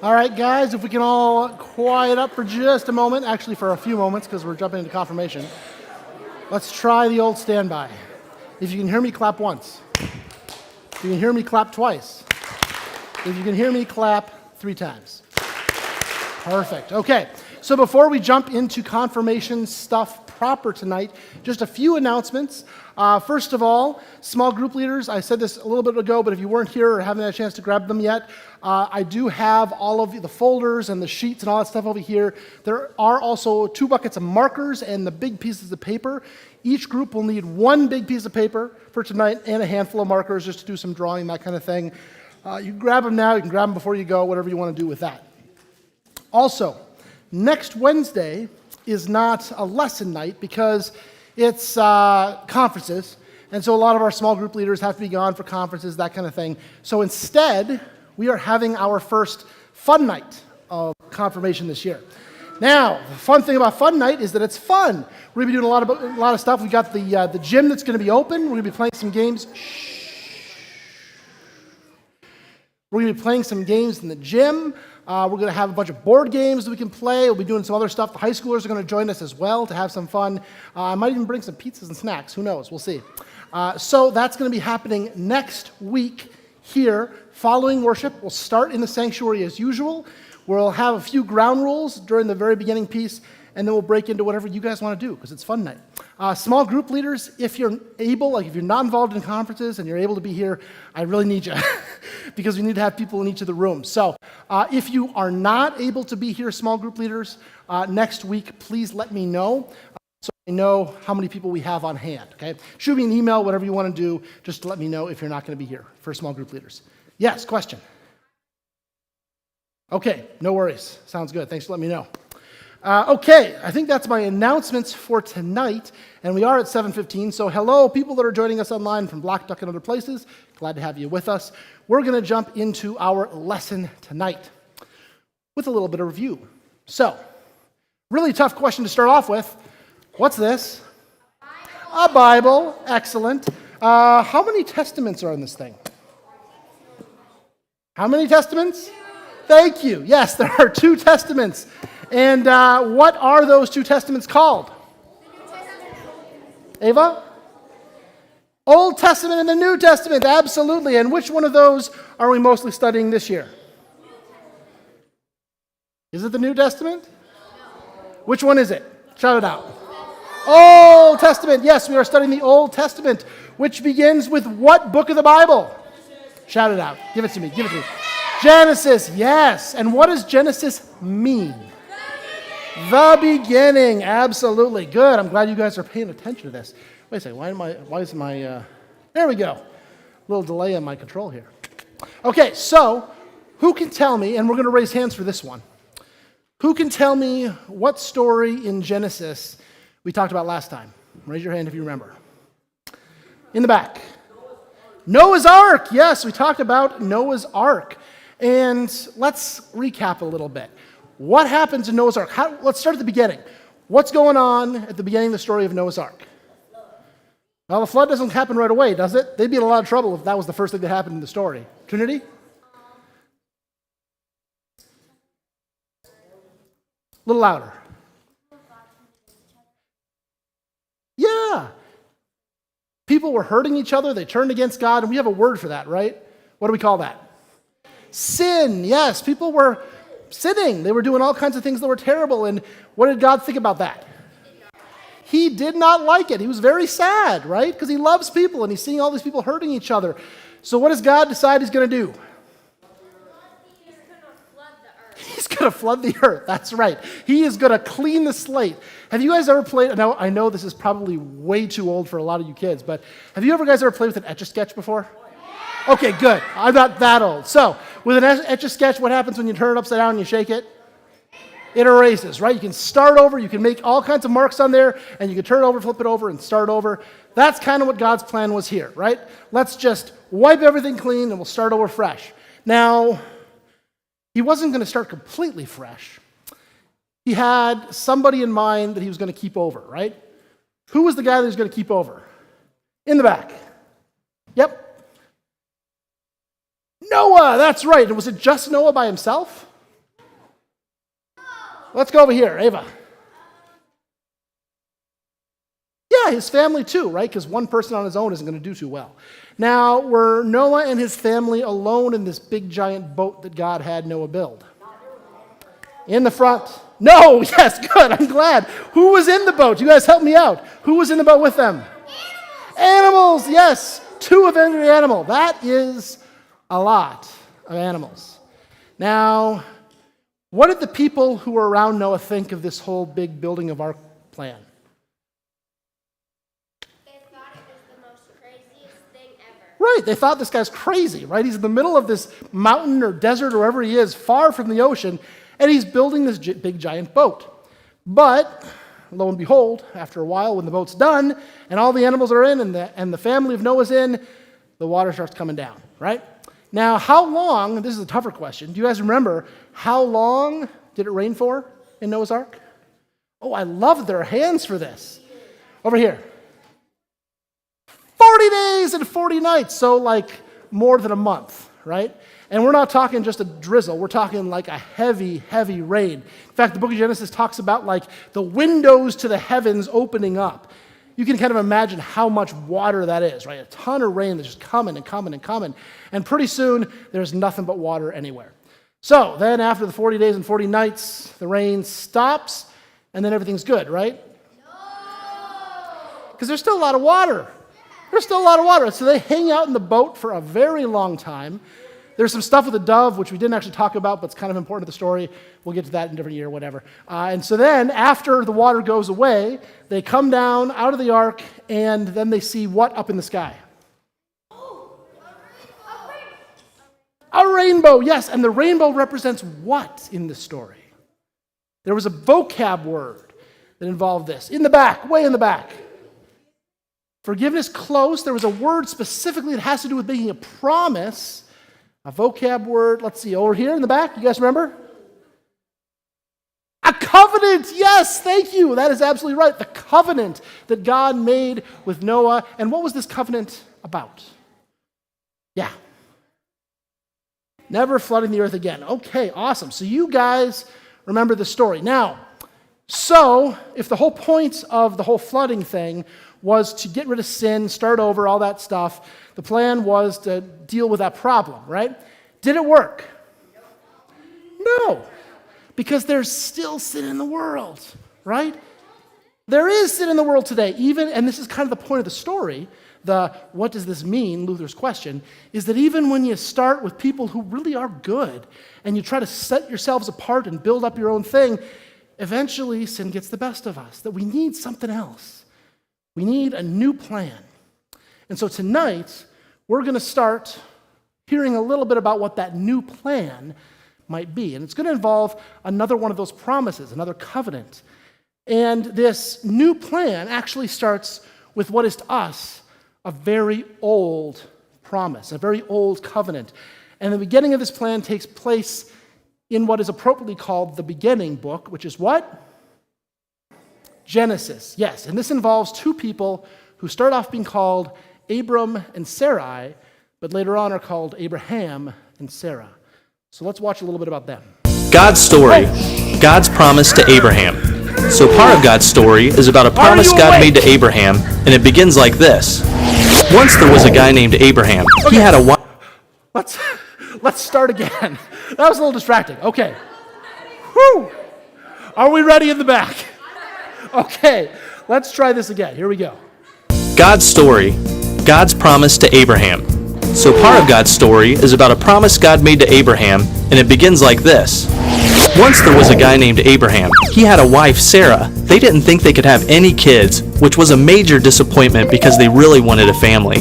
All right, guys, if we can all quiet up for just a moment, actually for a few moments because we're jumping into confirmation. Let's try the old standby. If you can hear me, clap once. If you can hear me, clap twice. If you can hear me, clap 3 times. Perfect. Okay, so before we jump into confirmation stuff proper tonight, just a few announcements. First of all, small group leaders, I said this a little bit ago, but if you weren't here or haven't had a chance to grab them yet, I do have all of the folders and the sheets and all that stuff over here. There are also 2 buckets of markers and the big pieces of paper. Each group will need 1 big piece of paper for tonight and a handful of markers just to do some drawing, that kind of thing. You can grab them now, you can grab them before you go, whatever you want to do with that. Also, next Wednesday is not a lesson night because it's conferences, and so a lot of our small group leaders have to be gone for conferences, that kind of thing. So instead, we are having our first fun night of confirmation this year. Now, the fun thing about fun night is that it's fun. We're going to be doing a lot of stuff. We got the gym that's going to be open. We're going to be playing some games. We're going to be playing some games in the gym. We're going to have a bunch of board games that we can play. We'll be doing some other stuff. The high schoolers are going to join us as well to have some fun. I might even bring some pizzas and snacks. Who knows? We'll see. So that's going to be happening next week here. Following worship, we'll start in the sanctuary as usual. We'll have a few ground rules during the very beginning piece, and then we'll break into whatever you guys want to do because it's fun night. Small group leaders, if you're able, like if you're not involved in conferences and you're able to be here, I really need you because we need to have people in each of the rooms. So if you are not able to be here, small group leaders, next week, please let me know so I know how many people we have on hand, okay? Shoot me an email, whatever you want to do, just to let me know if you're not going to be here for small group leaders. Yes, question? Okay, no worries. Sounds good. Thanks for letting me know. Okay, I think that's my announcements for tonight, and we are at 7:15, so hello, people that are joining us online from Black Duck and other places. Glad to have you with us. We're going to jump into our lesson tonight with a little bit of review. So, really tough question to start off with. What's this? A Bible. Excellent. How many testaments are in this thing? How many testaments? Thank you. Yes, there are 2 testaments. And what are those 2 testaments called? Ava? Old Testament and the New Testament, absolutely. And which one of those are we mostly studying this year? Is it the New Testament? Which one is it? Shout it out. Old Testament. Yes, we are studying the Old Testament, which begins with what book of the Bible? Shout it out. Give it to me. Give it to me. Genesis, yes. And what does Genesis mean? The beginning, absolutely. Good. I'm glad you guys are paying attention to this. Wait a second. Why is my, there we go. A little delay on my control here. Okay, so who can tell me, and we're going to raise hands for this one. Who can tell me what story in Genesis we talked about last time? Raise your hand if you remember. In the back. Noah's Ark. Yes, we talked about Noah's Ark. And let's recap a little bit. What happens in Noah's Ark? Let's start at the beginning. What's going on at the beginning of the story of Noah's Ark? Well, the flood doesn't happen right away, does it? They'd be in a lot of trouble if that was the first thing that happened in the story. Trinity? A little louder. Yeah. People were hurting each other. They turned against God, and we have a word for that, right? What do we call that? Sin. Yes, people were sinning. They were doing all kinds of things that were terrible. And what did God think about that? He did not like it. He was very sad, right? Because he loves people and he's seeing all these people hurting each other. So what does God decide he's going to do? He's going to flood the earth. That's right. He is going to clean the slate. Have you guys ever played, now I know this is probably way too old for a lot of you kids, but have you guys ever played with an Etch-a-Sketch before? Okay, good. I'm not that old. So, with an Etch-a-Sketch, what happens when you turn it upside down and you shake it? It erases, right? You can start over, you can make all kinds of marks on there, and you can turn it over, flip it over, and start over. That's kind of what God's plan was here, right? Let's just wipe everything clean, and we'll start over fresh. Now, he wasn't going to start completely fresh. He had somebody in mind that he was going to keep over, right? Who was the guy that he was going to keep over? In the back. Yep. Noah, that's right. And was it just Noah by himself? Let's go over here, Ava. Yeah, his family too, right? Because one person on his own isn't going to do too well. Now, were Noah and his family alone in this big giant boat that God had Noah build? In the front. No, yes, good, I'm glad. Who was in the boat? You guys help me out. Who was in the boat with them? Animals, yes. 2 of every animal. That is a lot of animals. Now, what did the people who were around Noah think of this whole big building of ark plan? They thought it was the most craziest thing ever. Right, they thought this guy's crazy, right? He's in the middle of this mountain or desert or wherever he is, far from the ocean, and he's building this big giant boat. But, lo and behold, after a while, when the boat's done, and all the animals are in, and the family of Noah's in, the water starts coming down, right? Now, how long, this is a tougher question, do you guys remember, how long did it rain for in Noah's Ark? Oh, I love their hands for this. Over here. 40 days and 40 nights, so like more than a month, right? And we're not talking just a drizzle, we're talking like a heavy, heavy rain. In fact, the book of Genesis talks about like the windows to the heavens opening up. You can kind of imagine how much water that is, right? A ton of rain that's just coming and coming and coming. And pretty soon, there's nothing but water anywhere. So then after the 40 days and 40 nights, the rain stops, and then everything's good, right? Because there's still a lot of water. There's still a lot of water. So they hang out in the boat for a very long time. There's some stuff with the dove, which we didn't actually talk about, but it's kind of important to the story. We'll get to that in a different year, whatever. And so then, after the water goes away, they come down out of the ark, and then they see what up in the sky? A rainbow, yes. And the rainbow represents what in the story? There was a vocab word that involved this. In the back, way in the back. Forgiveness, close. There was a word specifically that has to do with making a promise. A vocab word, let's see, over here in the back, you guys remember? A covenant, yes, thank you. That is absolutely right. The covenant that God made with Noah. And what was this covenant about? Yeah. Never flooding the earth again. Okay, awesome. So you guys remember the story. Now, so if the whole point of the whole flooding thing was to get rid of sin, start over, all that stuff, the plan was to deal with that problem, right? Did it work? No, because there's still sin in the world, right? There is sin in the world today, even, and this is kind of the point of the story, what does this mean, Luther's question, is that even when you start with people who really are good, and you try to set yourselves apart and build up your own thing, eventually sin gets the best of us, that we need something else. We need a new plan. And so tonight, we're going to start hearing a little bit about what that new plan might be. And it's going to involve another one of those promises, another covenant. And this new plan actually starts with what is to us a very old promise, a very old covenant. And the beginning of this plan takes place in what is appropriately called the beginning book, which is what? Genesis, yes. And this involves 2 people who start off being called Abram and Sarai, but later on are called Abraham and Sarah. So let's watch a little bit about them. God's story, God's promise to Abraham. So part of God's story is about a promise God made to Abraham, and it begins like this. Once there was a guy named Abraham. He had a wife. Let's start again. That was a little distracting. Okay. Whew. Are we ready in the back? Okay, let's try this again. Here we go. God's story, God's promise to Abraham. So part of God's story is about a promise God made to Abraham, and it begins like this. Once there was a guy named Abraham. He had a wife, Sarah. They didn't think they could have any kids, which was a major disappointment because they really wanted a family.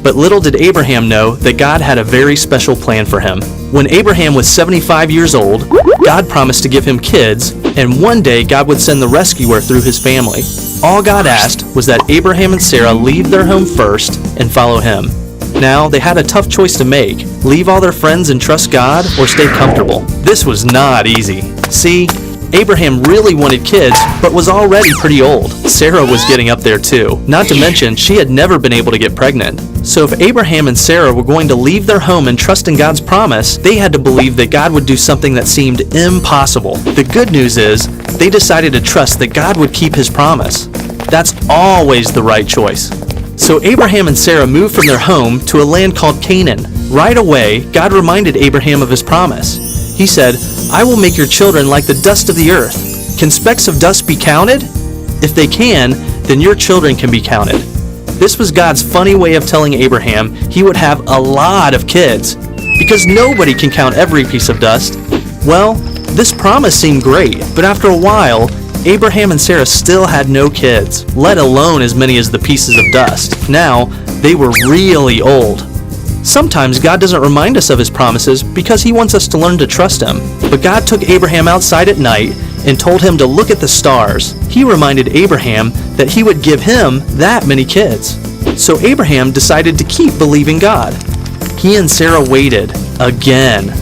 But little did Abraham know that God had a very special plan for him. When Abraham was 75 years old, God promised to give him kids, and one day God would send the rescuer through his family. All God asked was that Abraham and Sarah leave their home first and follow him. Now, they had a tough choice to make. Leave all their friends and trust God, or stay comfortable. This was not easy. See, Abraham really wanted kids, but was already pretty old. Sarah was getting up there too. Not to mention, she had never been able to get pregnant. So if Abraham and Sarah were going to leave their home and trust in God's promise, they had to believe that God would do something that seemed impossible. The good news is, they decided to trust that God would keep his promise. That's always the right choice. So Abraham and Sarah moved from their home to a land called Canaan. Right away, God reminded Abraham of his promise. He said, "I will make your children like the dust of the earth." Can specks of dust be counted? If they can, then your children can be counted. This was God's funny way of telling Abraham he would have a lot of kids, because nobody can count every piece of dust. Well, this promise seemed great, but after a while, Abraham and Sarah still had no kids, let alone as many as the pieces of dust. Now, they were really old. Sometimes God doesn't remind us of his promises because he wants us to learn to trust him. But God took Abraham outside at night and told him to look at the stars. He reminded Abraham that he would give him that many kids. So Abraham decided to keep believing God. He and Sarah waited again.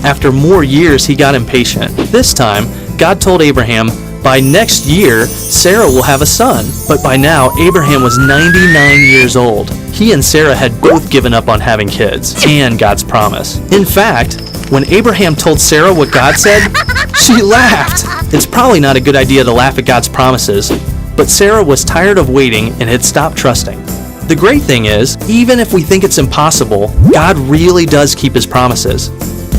After more years, he got impatient. This time, God told Abraham, by next year, Sarah will have a son. But by now, Abraham was 99 years old. He and Sarah had both given up on having kids and God's promise. In fact, when Abraham told Sarah what God said, she laughed. It's probably not a good idea to laugh at God's promises, but Sarah was tired of waiting and had stopped trusting. The great thing is, even if we think it's impossible, God really does keep his promises.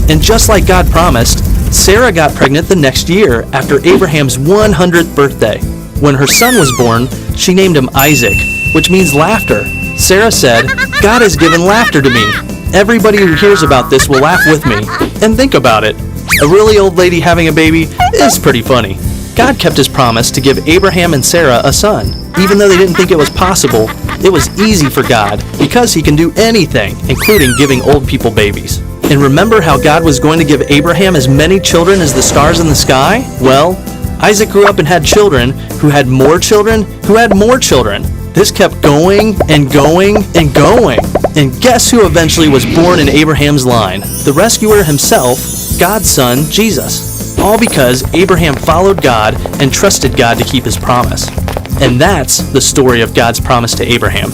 And just like God promised, Sarah got pregnant the next year after Abraham's 100th birthday. When her son was born, she named him Isaac, which means laughter. Sarah said, "God has given laughter to me. Everybody who hears about this will laugh with me." And think about it. A really old lady having a baby is pretty funny. God kept his promise to give Abraham and Sarah a son. Even though they didn't think it was possible, it was easy for God because he can do anything, including giving old people babies. And remember how God was going to give Abraham as many children as the stars in the sky? Well, Isaac grew up and had children who had more children who had more children. This kept going and going and going. And guess who eventually was born in Abraham's line? The rescuer himself, God's son, Jesus. All because Abraham followed God and trusted God to keep his promise. And that's the story of God's promise to Abraham.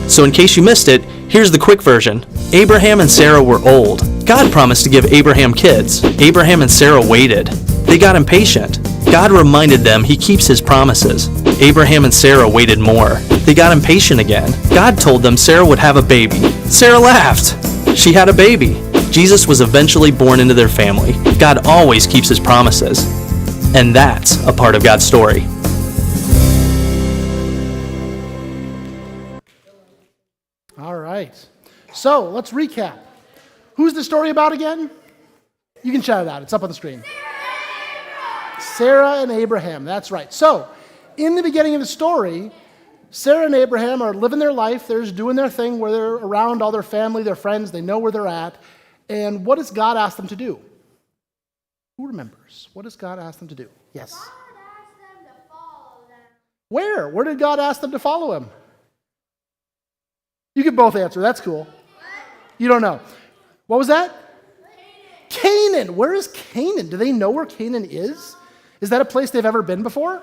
So in case you missed it, here's the quick version. Abraham and Sarah were old. God promised to give Abraham kids. Abraham and Sarah waited. They got impatient. God reminded them he keeps his promises. Abraham and Sarah waited more. They got impatient again. God told them Sarah would have a baby. Sarah laughed. She had a baby. Jesus was eventually born into their family. God always keeps his promises. And that's a part of God's story. All right. So let's recap. Who's the story about again? You can shout it out. It's up on the screen. Sarah and Abraham. That's right. So in the beginning of the story, Sarah and Abraham are living their life. They're just doing their thing where they're around all their family, their friends. They know where they're at. And what does God ask them to do? Who remembers? What does God ask them to do? Yes. God asked them to follow them. Where? Where did God ask them to follow him? You can both answer. That's cool. You don't know. What was that? Canaan. Where is Canaan? Do they know where Canaan is? Is that a place they've ever been before?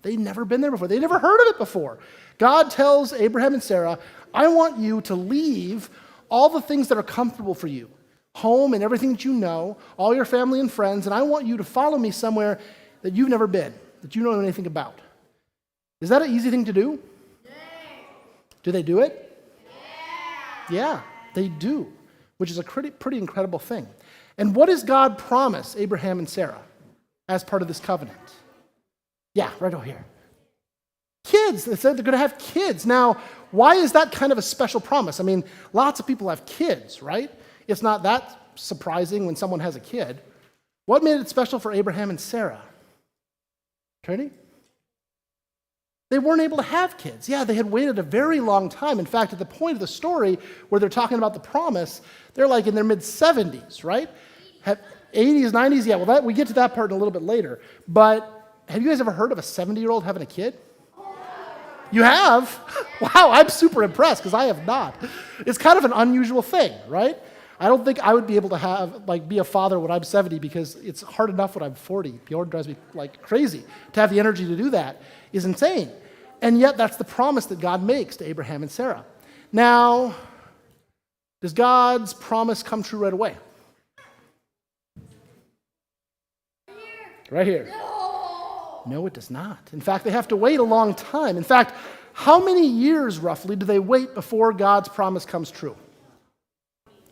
They've never been there before. They never heard of it before. God tells Abraham and Sarah, I want you to leave all the things that are comfortable for you, home and everything that you know, all your family and friends, and I want you to follow me somewhere that you've never been, that you don't know anything about. Is that an easy thing to do? Yeah. Do they do it? Yeah, they do, which is a pretty incredible thing. And what does God promise Abraham and Sarah as part of this covenant? Yeah, right over here. Kids. They said they're going to have kids. Now, why is that kind of a special promise? I mean, lots of people have kids, right? It's not that surprising when someone has a kid. What made it special for Abraham and Sarah? Trinity? They weren't able to have kids. Yeah, they had waited a very long time. In fact, at the point of the story where they're talking about the promise, they're like in their mid-70s, right? 80s, 90s, yeah, well, we get to that part in a little bit later. But have you guys ever heard of a 70-year-old having a kid? You have? Wow, I'm super impressed because I have not. It's kind of an unusual thing, right? I don't think I would be able to be a father when I'm 70 because it's hard enough when I'm 40. Bjorn drives me like crazy. To have the energy to do that is insane. And yet that's the promise that God makes to Abraham and Sarah. Now, does God's promise come true right away? Right here. No, it does not. In fact, they have to wait a long time. In fact, how many years roughly do they wait before God's promise comes true?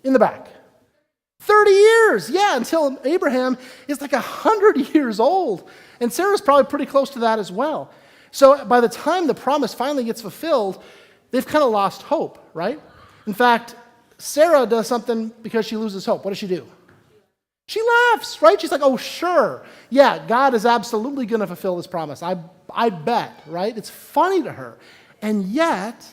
In the back. 30 years, yeah, until Abraham is like 100 years old. And Sarah's probably pretty close to that as well. So by the time the promise finally gets fulfilled, they've kind of lost hope, right? In fact, Sarah does something because she loses hope. What does she do? She laughs, right? She's like, oh, sure. Yeah, God is absolutely going to fulfill this promise. I bet, right? It's funny to her. And yet,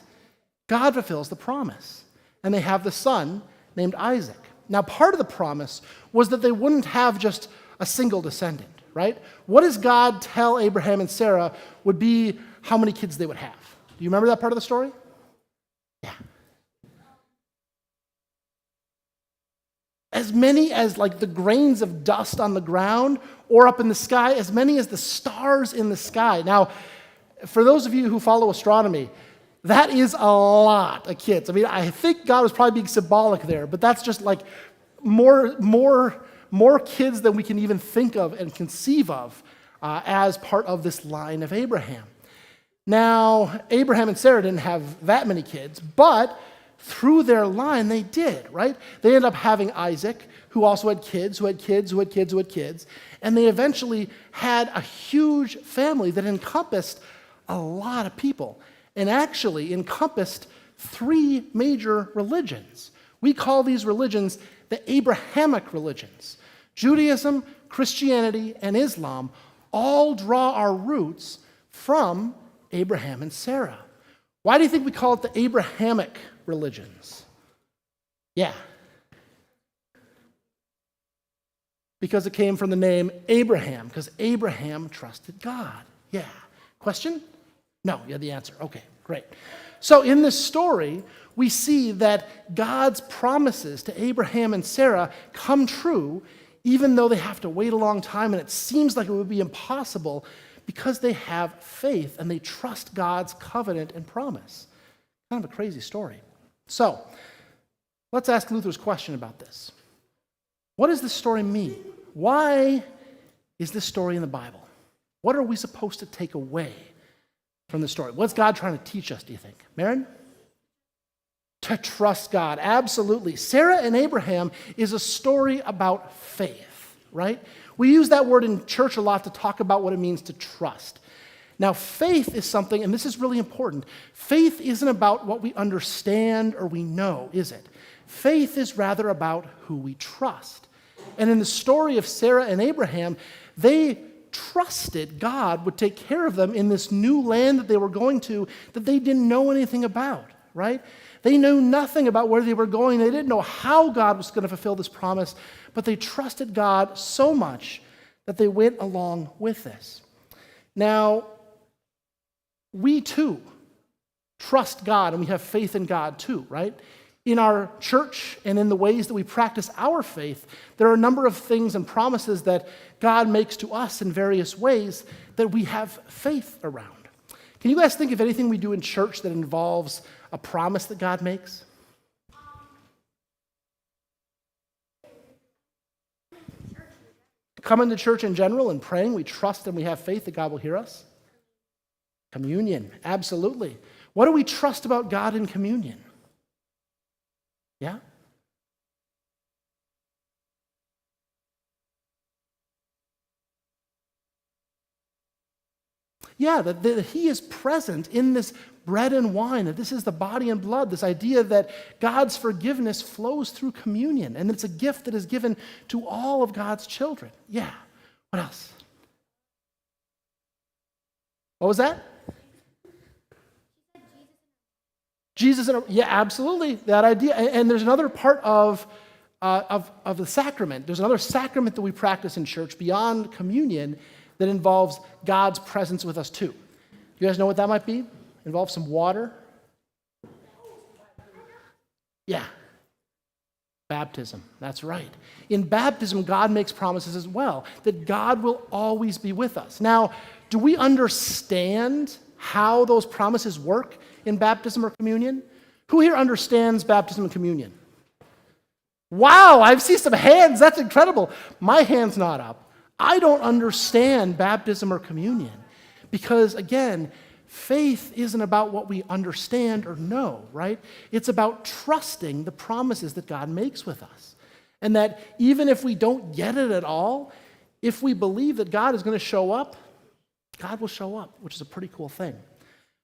God fulfills the promise. And they have the son named Isaac. Now, part of the promise was that they wouldn't have just a single descendant, right? What does God tell Abraham and Sarah would be how many kids they would have? Do you remember that part of the story? Yeah. As many as like the grains of dust on the ground or up in the sky, as many as the stars in the sky. Now, for those of you who follow astronomy, that is a lot of kids. I mean, I think God was probably being symbolic there, but that's just like more kids than we can even think of and conceive of as part of this line of Abraham. Now, Abraham and Sarah didn't have that many kids, but through their line, they did, right? They ended up having Isaac, who also had kids, who had kids, who had kids, who had kids. And they eventually had a huge family that encompassed a lot of people and actually encompassed 3 major religions. We call these religions the Abrahamic religions. Judaism, Christianity, and Islam all draw our roots from Abraham and Sarah. Why do you think we call it the Abrahamic religions? Yeah. Because it came from the name Abraham, because Abraham trusted God. Yeah. Question? No, you had the answer. Okay, great. So in this story, we see that God's promises to Abraham and Sarah come true, even though they have to wait a long time, and it seems like it would be impossible because they have faith and they trust God's covenant and promise. Kind of a crazy story. So, let's ask Luther's question about this. What does this story mean? Why is this story in the Bible? What are we supposed to take away from the story? What's God trying to teach us, do you think? Marin? To trust God, absolutely. Sarah and Abraham is a story about faith, right? We use that word in church a lot to talk about what it means to trust. Now, faith is something, and this is really important. Faith isn't about what we understand or we know, is it? Faith is rather about who we trust. And in the story of Sarah and Abraham, they trusted God would take care of them in this new land that they were going to that they didn't know anything about, right? They knew nothing about where they were going. They didn't know how God was going to fulfill this promise, but they trusted God so much that they went along with this. Now, we too trust God and we have faith in God too, right? In our church and in the ways that we practice our faith, there are a number of things and promises that God makes to us in various ways that we have faith around. Can you guys think of anything we do in church that involves a promise that God makes? Coming to church in general and praying, we trust and we have faith that God will hear us. Communion, absolutely. What do we trust about God in communion? Yeah? Yeah, that He is present in this bread and wine, that this is the body and blood, this idea that God's forgiveness flows through communion, and it's a gift that is given to all of God's children. Yeah. What else? What was that? Jesus, yeah, absolutely, that idea. And there's another part of the sacrament. There's another sacrament that we practice in church beyond communion that involves God's presence with us too. You guys know what that might be? Involves some water? Yeah. Baptism, that's right. In baptism, God makes promises as well, that God will always be with us. Now, do we understand how those promises work in baptism or communion? Who here understands baptism and communion? Wow, I see some hands. That's incredible. My hand's not up. I don't understand baptism or communion because, again, faith isn't about what we understand or know, right? It's about trusting the promises that God makes with us. And that even if we don't get it at all, if we believe that God is going to show up, God will show up, which is a pretty cool thing.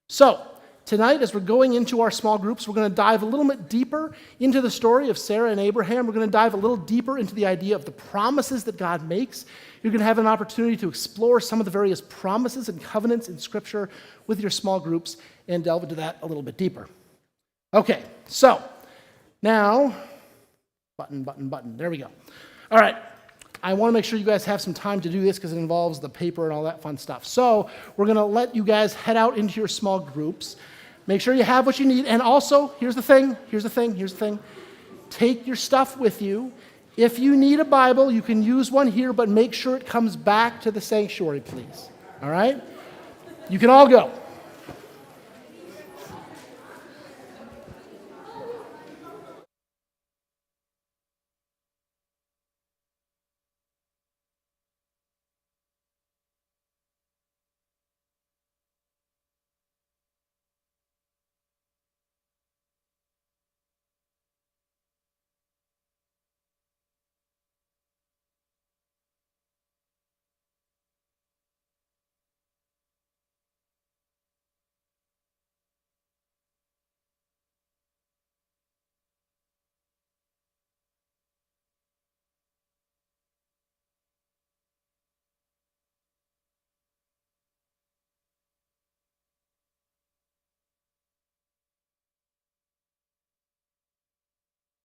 So, tonight, as we're going into our small groups, we're going to dive a little bit deeper into the story of Sarah and Abraham. We're going to dive a little deeper into the idea of the promises that God makes. You're going to have an opportunity to explore some of the various promises and covenants in Scripture with your small groups and delve into that a little bit deeper. Okay, so now, button. There we go. All right. I want to make sure you guys have some time to do this because it involves the paper and all that fun stuff. So we're going to let you guys head out into your small groups. Make sure you have what you need. And also, here's the thing. Take your stuff with you. If you need a Bible, you can use one here, but make sure it comes back to the sanctuary, please. All right? You can all go.